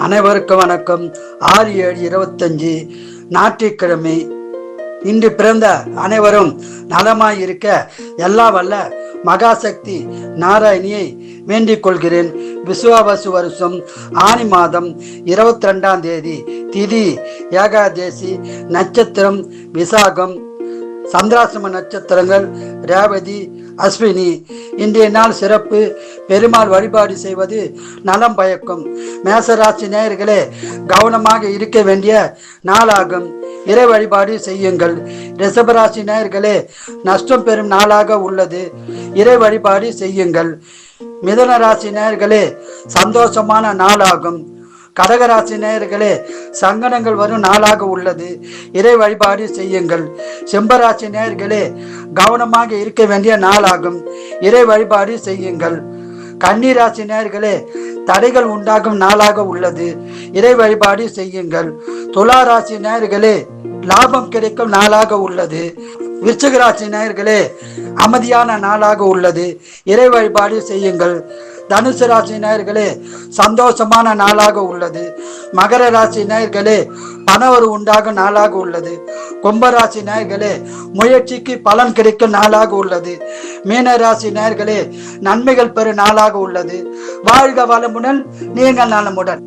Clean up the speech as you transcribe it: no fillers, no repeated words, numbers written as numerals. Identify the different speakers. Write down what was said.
Speaker 1: அனைவருக்கும் வணக்கம். 6/7/25 ஞாயிற்றுக்கிழமை. இன்று பிறந்த அனைவரும் நலமாயிருக்க எல்லா வல்ல மகாசக்தி நாராயணியை வேண்டிக் கொள்கிறேன். விசுவாவசு வருஷம் ஆனி மாதம் 22ஆம் தேதி, திதி ஏகாதேசி, நட்சத்திரம் விசாகம், சந்திராசிரம நட்சத்திரங்கள் ரேவதி, அஸ்வினி. இன்றைய நாள் சிறப்பு. பெருமாள் வழிபாடு செய்வது நலம் பயக்கும். மேசராசி நேயர்களே, கவனமாக இருக்க வேண்டிய நாளாகும். இறை வழிபாடு செய்யுங்கள். ரிஷபராசி நேயர்களே, நஷ்டம் பெறும் நாளாக உள்ளது. இறை வழிபாடு செய்யுங்கள். மிதுன ராசி நேயர்களே, சந்தோஷமான நாளாகும். கடகராசி நேயர்களே, சங்கடங்கள் வரும் நாளாக உள்ளது. இறை வழிபாடு செய்யுங்கள். செம்பராசி நேயர்களே, கவனமாக இருக்க வேண்டிய நாளாகும். இறை வழிபாடு செய்யுங்கள். கன்னிராசி நேயர்களே, தடைகள் உண்டாகும் நாளாக உள்ளது. இறை வழிபாடு செய்யுங்கள். துளாராசி நேயர்களே, லாபம் கிடைக்கும் நாளாக உள்ளது. விருச்சிக ராசி நேயர்களே, அமைதியான நாளாக உள்ளது. இறை வழிபாடு செய்யுங்கள். தனுசு ராசி நேயர்களே, சந்தோஷமான நாளாக உள்ளது. மகர ராசி நேயர்களே, பணவரவு உண்டாகும் நாளாக உள்ளது. கும்பராசி நேயர்களே, முயற்சிக்கு பலன் கிடைக்கும் நாளாக உள்ளது. மீன ராசி நேயர்களே, நன்மைகள் பெறும் நாளாக உள்ளது. வாழ்க வளமுடன், நீங்கள் நலமுடன்.